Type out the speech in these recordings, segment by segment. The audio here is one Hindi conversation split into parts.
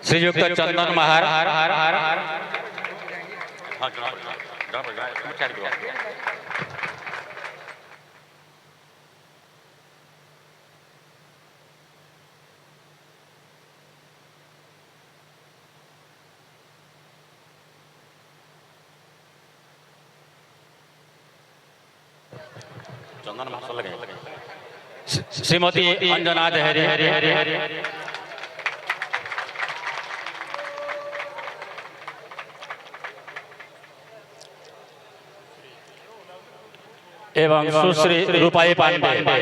श्रीयुक्त चंदन महार श्रीमती अंजना देहरी एवं सुश्री रूपाई पांडे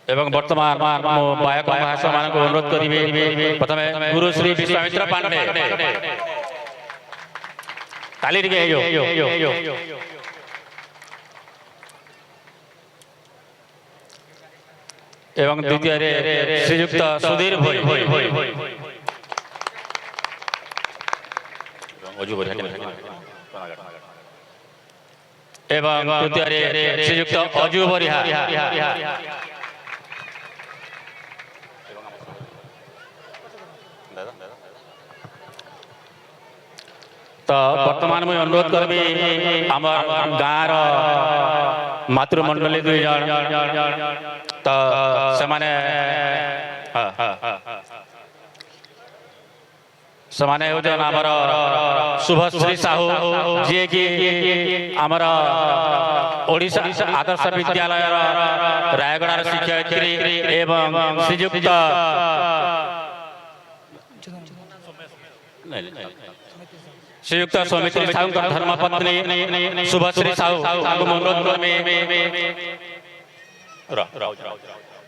एवं वर्तमान बायक महाशय मान अनुरोध करी प्रथम गुरुश्री विश्वामित्र पांडे ताली एवं द्वितीय श्रीयुक्त सुधीर भोई एवं तृतीय श्रीयुक्त अजू बरिहा तो वर्तमान मुझे अनुरोध करबी आमर गाँव मातृमंडली दुई जन तो समाने होजन आमर शुभश्री साहू जी की आमर ओडिशा आदर्श विद्यालय रायगढ़ शिक्षयित्री एवं श्रीयुक्त श्रीयुक्त सौमित्री साहू धर्मपत्नी शुभश्री साहू अनुरोध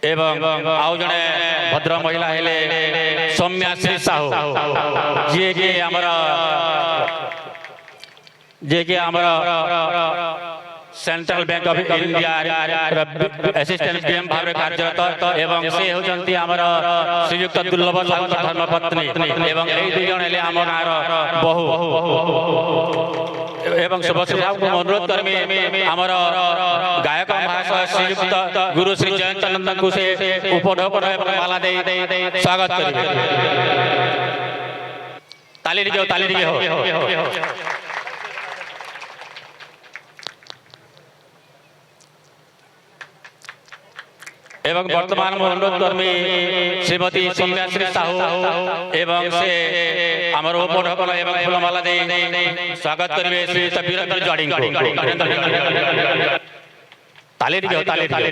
एवं आउ जड़े भद्र महिला हेले सौम्याश्री साहू जी आमर central bank of India assistant PM भाव में कार्यरत एवं से होचंती आमर श्रीयुक्त दुर्लभ साहू धर्मपत्नी एवं ए दुई जण हेले आम गाँव बहु एवं शुभश्री साहू को अनुरोध करमी आमर गायक महाशय श्रीयुक्त गुरु श्री जयंत नंदन को से उपढौकन एवं माला दे स्वागत करिवे ताली दियो हो एवं वर्तमान में अनुरोध कर्मी श्रीमती सौम्याश्री साहू एवं से आमर उपढौकन एवं फूलमाला दे स्वागत करिवे श्री वीरेंद्र जड़ी को ताली दियो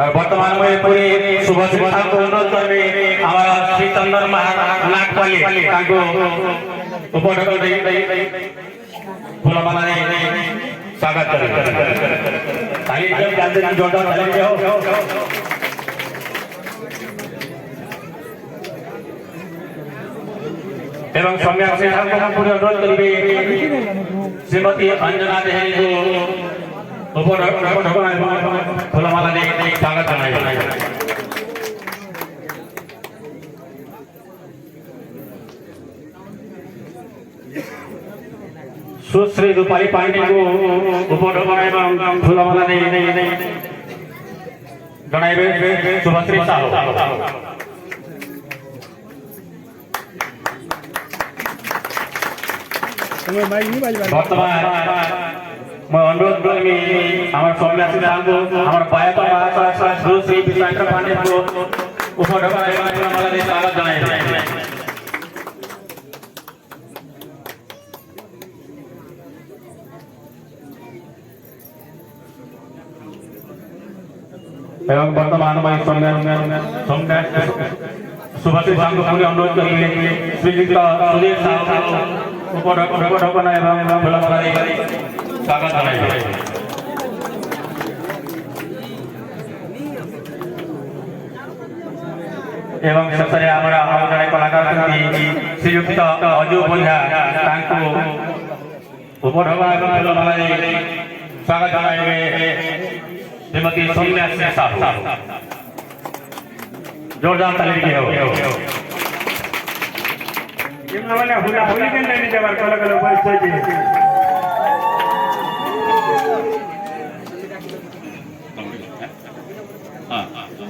वर्तमान में पूरी शुभ शुभता को अनुरोध करबे हमारा श्री चंदन नागपाली ताको उपढौकन दे फूलमाला दे स्वागत करिवे ताली दियो जोरदार ताली दियो एवं सौम्याश्री साहू को पूरी अनुरोध करिवे श्रीमती अंजना देहरी को उपढौकन एवं फूलमाला दे स्वागत जनाइबे सुश्री रूपाली पांडे को उपढौकन एवं फूलमाला दे जनाइबे शुभश्री साहू वर्तमान मैं अनुरोध करी हमारे सौम्याश्री साहू को हमारे बायक महाशय श्री विश्वामित्र पांडे को उपढौकन एवं फूलमाला दे स्वागत जनाइबे एवं वर्तमान में शुभश्री साहू को पूरी अनुरोध करिए श्रीयुक्त सुधीर साहू उपढौकन एवं फूलमाला दे स्वागत जनाइबे एवं शेषे आमर जड़े कलाकार श्रीयुक्त अजू बरिहा तांको उपढौकन एवं फूलमाला दे स्वागत जनाइबे श्रीमती सौम्याश्री साहू जोरदार ताली दियो ମାନେ ହୁଲା ହୁଲି କେନ୍ ନାଇଁ ଦେବାର କଲ କଲ ବୟସ ଯେ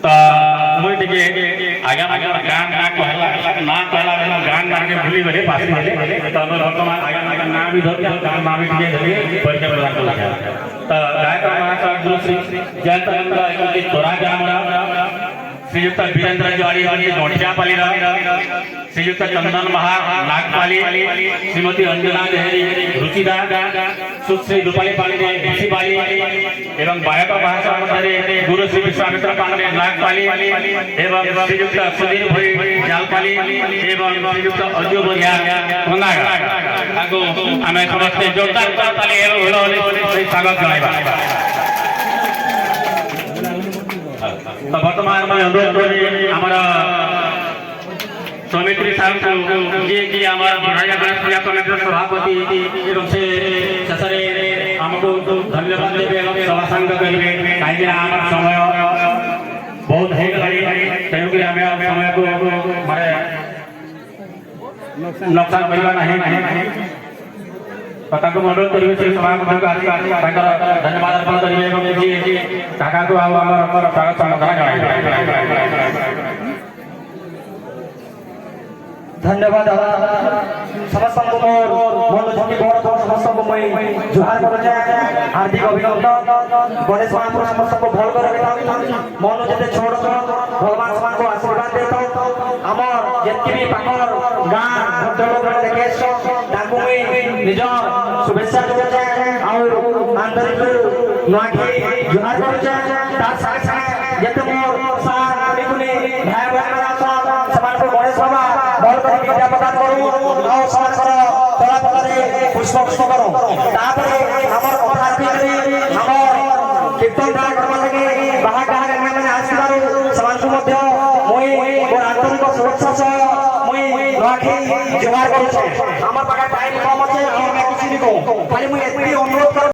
ତ ମୁଇଁ ଟିକେ ଆଜ୍ଞା ଗାଁ ନାଁ କହିଲା ନାଁ କହିଲା ଗାଁ ନାଁକେ ଭୁଲି ଗଲେ ପାସି ଗଲେ ତ ଆମେ ବର୍ତ୍ତମାନ ଆଜ୍ଞା ନାଁ ବି ଧରି ଗାଁ ନାଁ ବି ଟିକେ ଧରି ପରିଚୟ ପ୍ରଦାନ କରୁଛେ ତ ଗାୟକ ମହାଶୟ ଗୁରୁ ଶ୍ରୀ ଜୟନ୍ତ ଚନ୍ଦ୍ର ଏମିତି ତୋରା ଗ୍ରାମର श्रीयुक्त वीरेंद्र ज्वाड़ी नोटियापाली श्रीयुक्त चंदन महार नागपाली श्रीमती अंजना देहरी रुचिदा सुश्री रूपाली पांडे ऋषिपाली एवं बायक भाषा मध्य गुरु श्री विश्वामित्र पांडे नागपाली एवं श्रीयुक्त सुधीर भाई जालपाली एवं श्रीयुक्त अजय बरिया आम समस्ते जोरदार स्वागत जनाइबा तो वर्तमान में अनुरोध करी हमारा समिति साहब जी की हमारा बढ़ाया गणेश पूजा कमिटी सभापति एवं से शेषे हमको धन्यवाद देवे सभा संग करेंगे कहीं हमारा समय बहुत है तेणुक आम समय को मारे नुकसान करवा नहीं अनुरोध करेंगे से सभा धन्यवाद अर्पण करेंगे काका को स्वागत धन्यवाद समस्त समस्त जुहार कर हार्दिक अभिनंदन गणेश महापुर समस्त को भल कर मन जिते छोड़ भगवान समान को आशीर्वाद देता आमर जितकी भी पाखर गाँ भद्रलोक देखे निज शुभेच्छा जोड़े आंतरिक नुआखी जुहार कर जिते मोर सार कुनी भाई बहन समान को गणेश बाबा भल कर विद्या प्रदान करूँ पुष्प पुष्प करूँ कीर्तन गान करवा लगे बाहर गाँव मैंने आसबार समान को मुई मोर आंतरिक शुभेच्छा सह मुई नुआखी जुहार करुचे आम पाखे टाइम कम अच्छे किसी नहीं कहूँ खाली मुझे अनुरोध